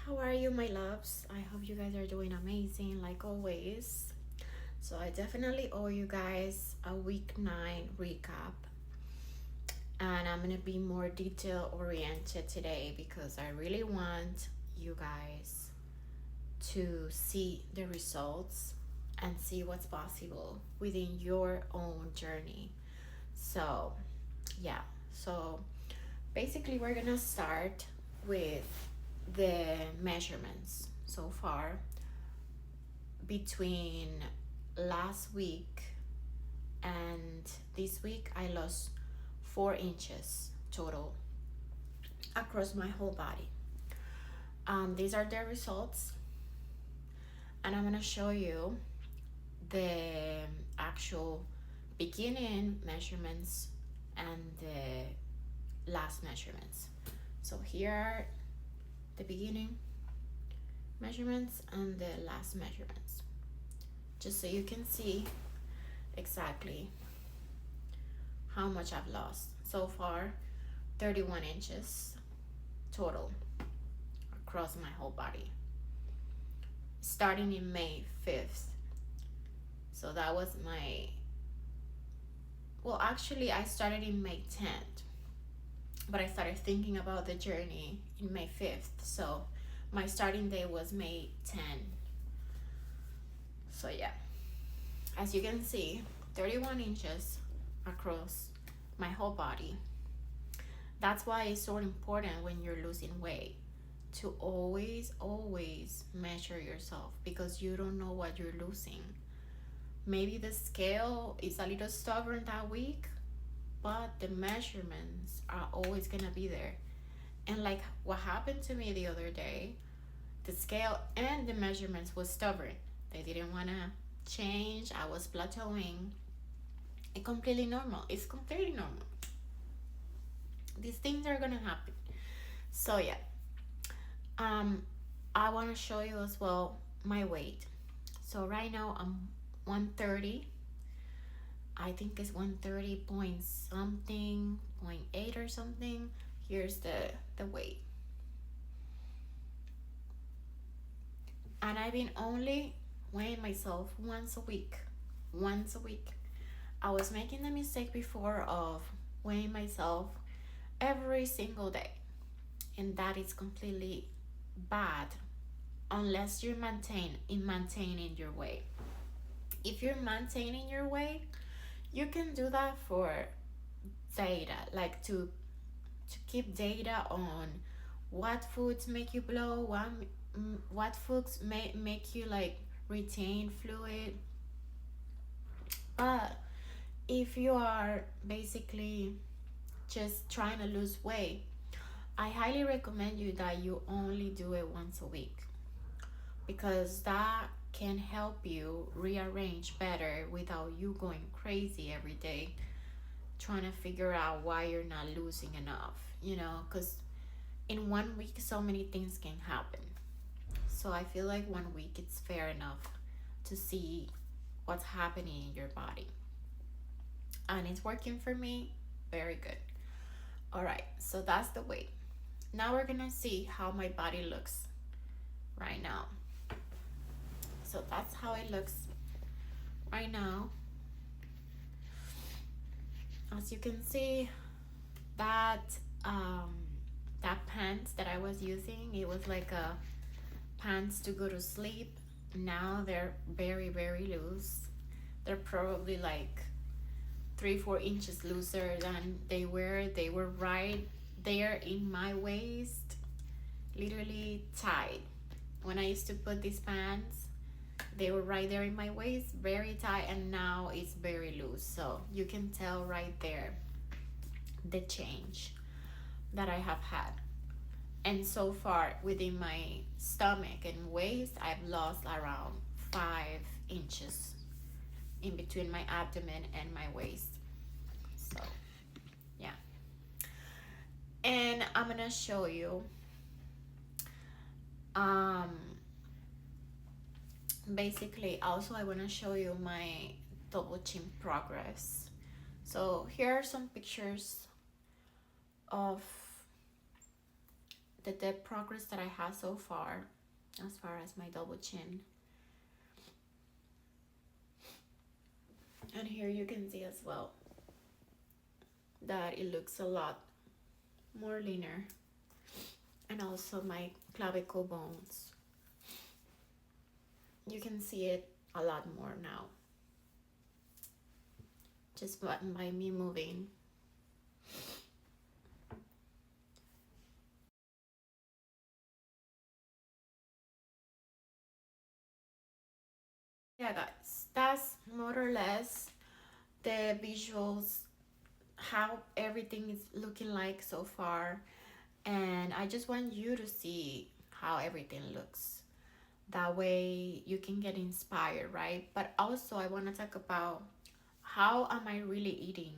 How are you, my loves? I hope you guys are doing amazing, like always. So, I definitely owe you guys a week 9 recap, and I'm gonna be more detail oriented today because I really want you guys to see the results and see what's possible within your own journey. So, yeah, so basically, we're gonna start with the measurements so far between last week and this week. I lost 4 inches total across my whole body. These are the results, and I'm gonna show you the actual beginning measurements and the last measurements. So here are the beginning measurements and the last measurements, just so you can see exactly how much I've lost so far. 31 inches total across my whole body, starting in May 5th. So that was my, well, actually, I started in May 10th, but I started thinking about the journey in May 5th. So my starting day was May 10th. So, yeah, as you can see, 31 inches across my whole body. That's why it's so important when you're losing weight to always measure yourself, because you don't know what you're losing. Maybe the scale is a little stubborn that week, but the measurements are always gonna be there. And like what happened to me the other day, the scale and the measurements was stubborn. They didn't wanna change. I was plateauing. It's completely normal. It's completely normal. These things are gonna happen. So yeah. Um I wanna show you as well my weight. So right now I'm 130. I think it's 130 point something, point 8 or something. Here's the weight. And I've been only weighing myself once a week. Once a week. I was making the mistake before of weighing myself every single day. And that is completely bad unless you're maintaining your weight. If you're maintaining your weight, you can do that for data, like to keep data on what foods make you blow, what foods make you like retain fluid. But if you are basically just trying to lose weight, I highly recommend you that you only do it once a week, because that can help you rearrange better without you going crazy every day trying to figure out why you're not losing enough, because in one week so many things can happen. So I feel like one week it's fair enough to see what's happening in your body. And it's working for me very good. All right, so that's the weight. Now we're gonna see how my body looks right now. So that's how it looks right now. As you can see, that that pants that I was using, it was like a pants to go to sleep. Now they're very loose. They're probably like 3-4 inches looser than they were. They were right there in my waist, literally tight. When I used to put these pants, they were right there in my waist, very tight, and now it's very loose. So you can tell right there the change that I have had. And so far within my stomach and waist, I've lost around 5 inches in between my abdomen and my waist. So yeah, and I'm gonna show you basically also I want to show you my double chin progress. So here are some pictures of the progress that I have so far, as far as my double chin. And here you can see as well that it looks a lot more leaner, and also my clavicle bones, you can see it a lot more now just by me moving. Yeah guys, that's more or less the visuals, how everything is looking like so far, and I just want you to see how everything looks. That way you can get inspired, right? But also I want to talk about how am I really eating,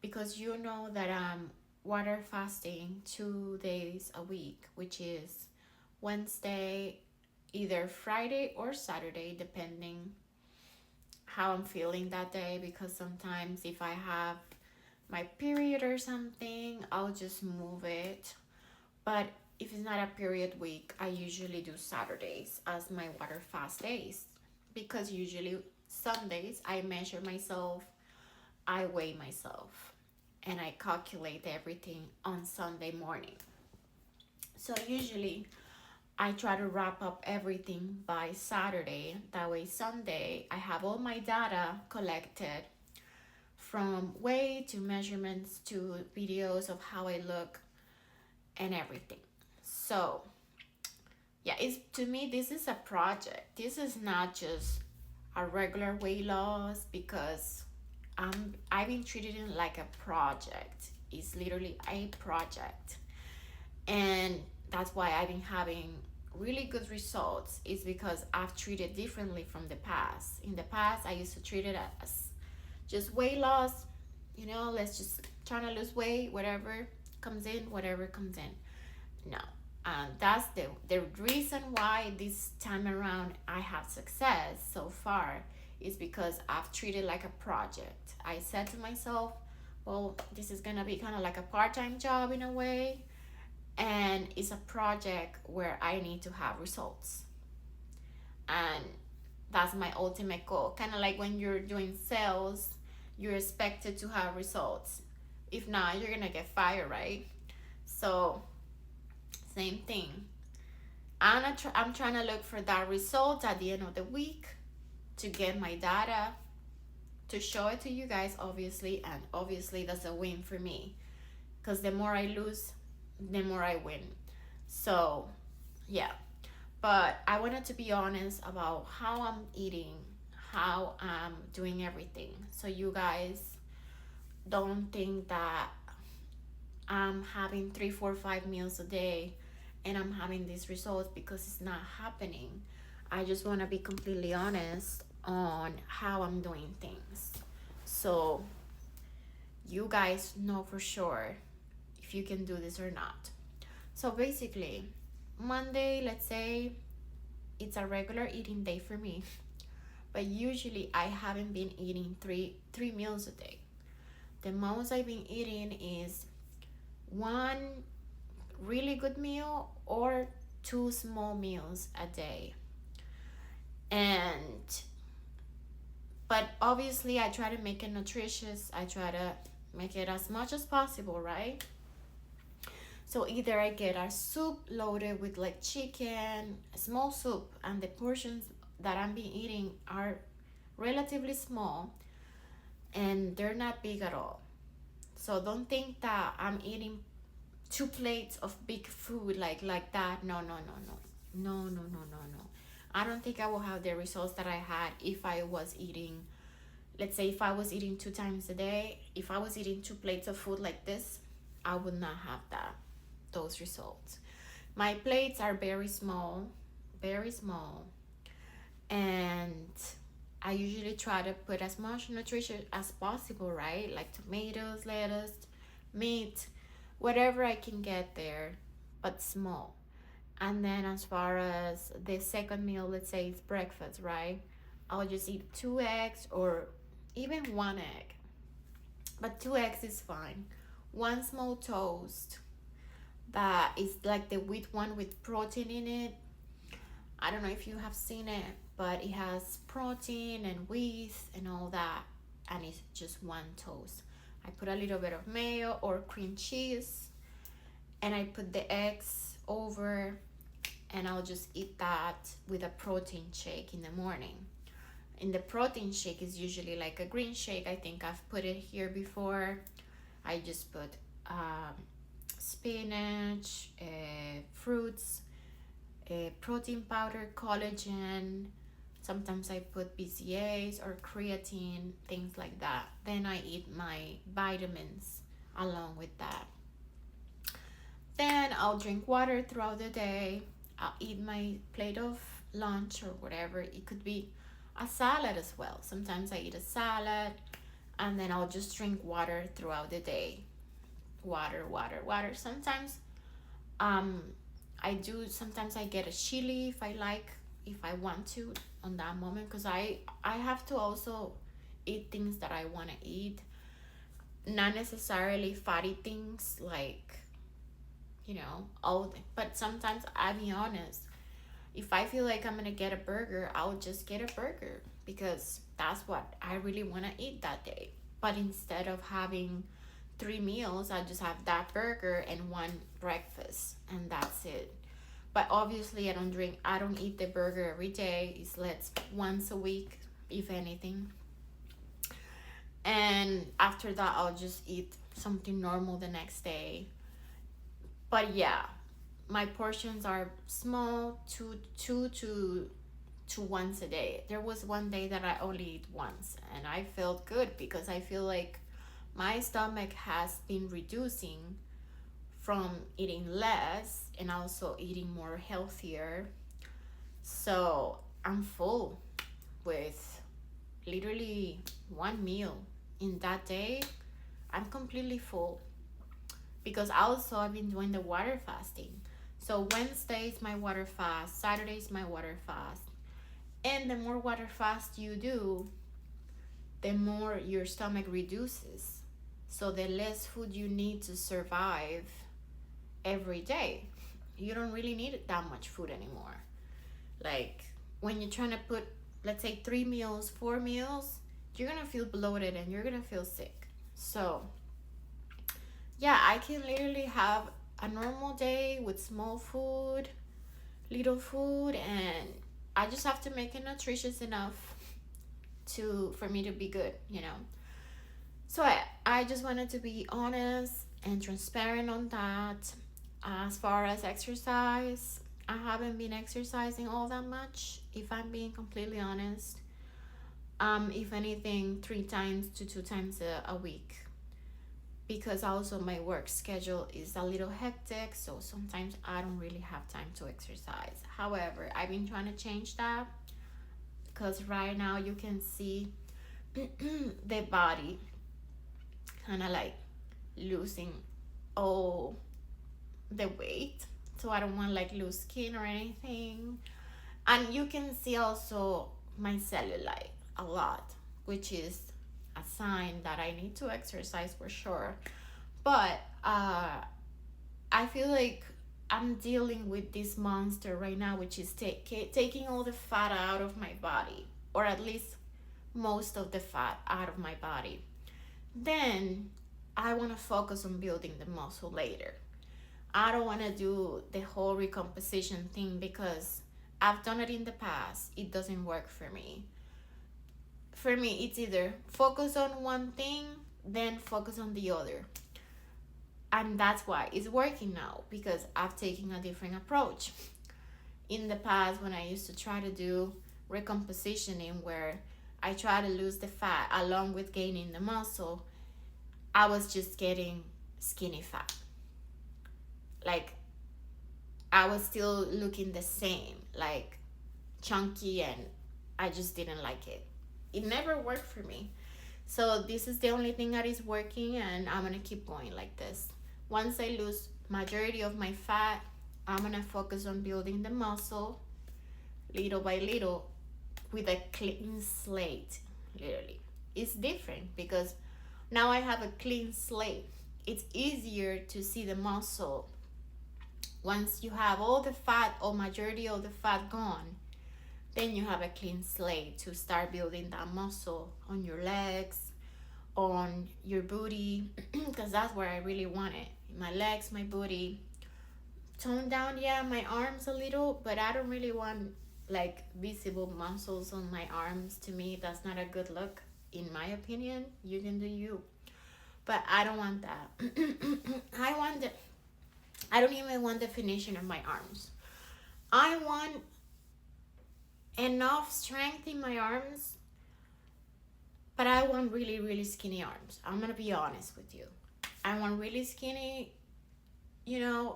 because you know that I'm water fasting 2 days a week, which is Wednesday, either Friday or Saturday, depending how I'm feeling that day, because sometimes if I have my period or something, I'll just move it. But if it's not a period week, I usually do Saturdays as my water fast days, because usually Sundays I measure myself, I weigh myself, and I calculate everything on Sunday morning. So usually I try to wrap up everything by Saturday. That way, Sunday, I have all my data collected, from weight to measurements to videos of how I look and everything. So, yeah, it's, to me, this is a project. This is not just a regular weight loss, because I've been treating it like a project. It's literally a project. And that's why I've been having really good results, is because I've treated differently from the past. In the past, I used to treat it as just weight loss, let's just try to lose weight, whatever comes in, whatever comes in. No. And that's the reason why this time around I have success so far, is because I've treated like a project. I said to myself, well, this is gonna be kind of like a part-time job in a way, and it's a project where I need to have results. And that's my ultimate goal. Kind of like when you're doing sales, you're expected to have results. If not, you're gonna get fired, right? So, same thing. I'm trying to look for that result at the end of the week, to get my data, to show it to you guys, obviously, and obviously that's a win for me, because the more I lose, the more I win. So, yeah. But I wanted to be honest about how I'm eating, how I'm doing everything, so you guys don't think that I'm having 3, 4, 5 meals a day and I'm having these results, because it's not happening. I just want to be completely honest on how I'm doing things, so you guys know for sure if you can do this or not. So basically, Monday, let's say it's a regular eating day for me, but usually I haven't been eating three meals a day. The most I've been eating is one really good meal or 2 small meals a day. And but obviously I try to make it nutritious. I try to make it as much as possible, right? So either I get a soup loaded with like chicken, a small soup, and the portions that I'm being eating are relatively small and they're not big at all. So don't think that I'm eating 2 plates of big food like that. No, no, no, no. No, no, no, no, no. I don't think I will have the results that I had if I was eating, let's say if I was eating 2 times a day, if I was eating 2 plates of food like this, I would not have those results. My plates are very small, very small, and I usually try to put as much nutrition as possible, right? Like tomatoes, lettuce, meat, whatever I can get there, but small. And then as far as the second meal, let's say it's breakfast, right? I'll just eat 2 eggs or even 1 egg. But 2 eggs is fine. One small toast. that is like the wheat one with protein in it. I don't know if you have seen it, but it has protein and wheat and all that, and it's just one toast. I put a little bit of mayo or cream cheese, and I put the eggs over, and I'll just eat that with a protein shake in the morning. And the protein shake is usually like a green shake. I think I've put it here before. I just put spinach, fruits, protein powder, collagen. Sometimes I put BCAAs or creatine, things like that. Then I eat my vitamins along with that. Then I'll drink water throughout the day. I'll eat my plate of lunch or whatever. It could be a salad as well. Sometimes I eat a salad, and then I'll just drink water throughout the day. Water, water, water. Sometimes sometimes I get a chili if I want to on that moment, because I have to also eat things that I want to eat, not necessarily fatty things like, but sometimes I'll be honest, if I feel like I'm gonna get a burger, I'll just get a burger because that's what I really want to eat that day. But instead of having 3 meals, I just have that burger and one breakfast, and that's it. But obviously, I don't eat the burger every day. It's once a week, if anything. And after that, I'll just eat something normal the next day. But yeah, my portions are small, two to once a day. There was one day that I only eat once, and I felt good because I feel like my stomach has been reducing from eating less and also eating more healthier. So I'm full with literally one meal in that day. I'm completely full because also I've been doing the water fasting. So Wednesday is my water fast, Saturday is my water fast. And the more water fast you do, the more your stomach reduces. So the less food you need to survive every day. You don't really need that much food anymore. Like when you're trying to put, let's say 3 meals, 4 meals, you're gonna feel bloated and you're gonna feel sick. So yeah, I can literally have a normal day with small food, little food, and I just have to make it nutritious enough for me to be good. So I just wanted to be honest and transparent on that. As far as exercise, I haven't been exercising all that much, if I'm being completely honest. If anything, 3 times to 2 times a week. Because also my work schedule is a little hectic, so sometimes I don't really have time to exercise. However, I've been trying to change that because right now you can see the body kind of like losing all the weight, so I don't want like lose skin or anything. And you can see also my cellulite a lot, which is a sign that I need to exercise for sure. But I feel like I'm dealing with this monster right now, which is taking all the fat out of my body, or at least most of the fat out of my body. Then I want to focus on building the muscle later. I don't want to do the whole recomposition thing because I've done it in the past. It doesn't work for me. For me, it's either focus on one thing, then focus on the other. And that's why it's working now, because I've taken a different approach. In the past, when I used to try to do recompositioning, where I try to lose the fat along with gaining the muscle, I was just getting skinny fat. Like, I was still looking the same, like chunky, and I just didn't like it. It never worked for me. So this is the only thing that is working, and I'm gonna keep going like this. Once I lose majority of my fat, I'm gonna focus on building the muscle little by little with a clean slate. Literally, it's different because now I have a clean slate. It's easier to see the muscle Once you have all the fat or majority of the fat gone, then you have a clean slate to start building that muscle on your legs, on your booty, because that's where I really want it. My legs, my booty. Tone down, yeah, my arms a little, but I don't really want like visible muscles on my arms. To me, that's not a good look, in my opinion. You can do you. But I don't want that. I don't even want definition of my arms. I want enough strength in my arms, but I want really, really skinny arms. I'm gonna be honest with you. I want really skinny,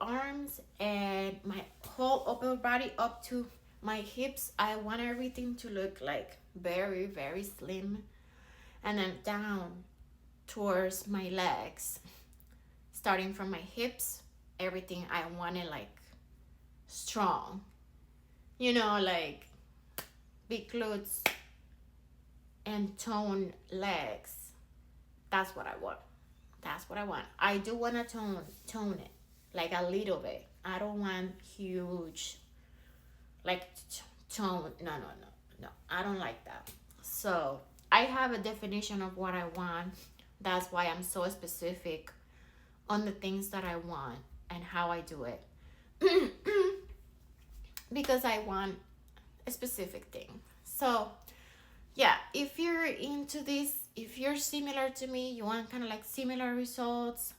arms, and my whole upper body up to my hips. I want everything to look like very, very slim, and then down towards my legs, starting from my hips, everything I want it like strong, like big glutes and toned legs. That's what I want. That's what I want. I do want to tone it like a little bit. I don't want huge, like tone. No. I don't like that. So I have a definition of what I want. That's why I'm so specific on the things that I want and how I do it. Because I want a specific thing. So yeah, if you're into this, if you're similar to me, you want kind of like similar results,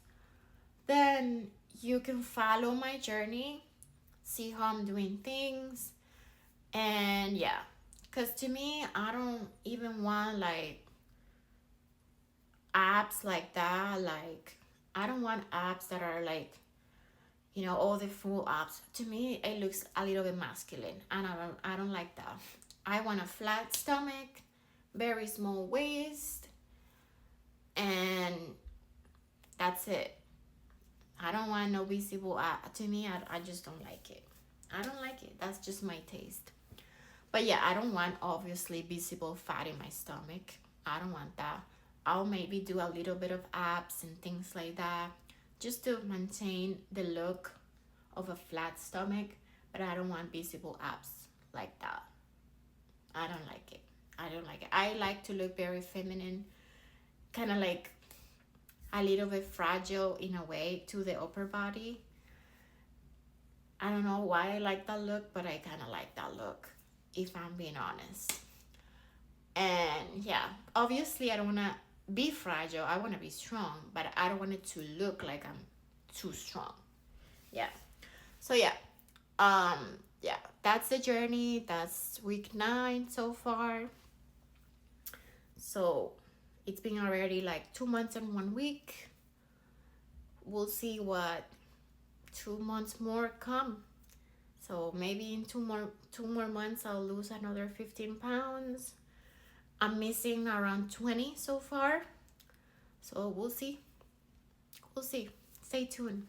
then you can follow my journey, see how I'm doing things. And yeah, because to me, I don't even want like abs like that. Like, I don't want abs that are like, all the full abs. To me, it looks a little bit masculine, and I don't like that. I want a flat stomach, very small waist, and that's it. I don't want no visible abs. To me, I just don't like it. I don't like it. That's just my taste. But yeah, I don't want obviously visible fat in my stomach. I don't want that. I'll maybe do a little bit of abs and things like that, just to maintain the look of a flat stomach, but I don't want visible abs like that. I don't like it. I like to look very feminine, kind of like a little bit fragile in a way to the upper body. I don't know why I like that look, but I kind of like that look, if I'm being honest. And yeah, obviously I don't want to be fragile. I want to be strong, but I don't want it to look like I'm too strong. Yeah. So yeah, that's the journey. That's week 9 so far. So it's been already like 2 months and 1 week. We'll see what 2 months more come. So maybe in two more months I'll lose another 15 pounds. I'm missing around 20 so far. So we'll see. Stay tuned.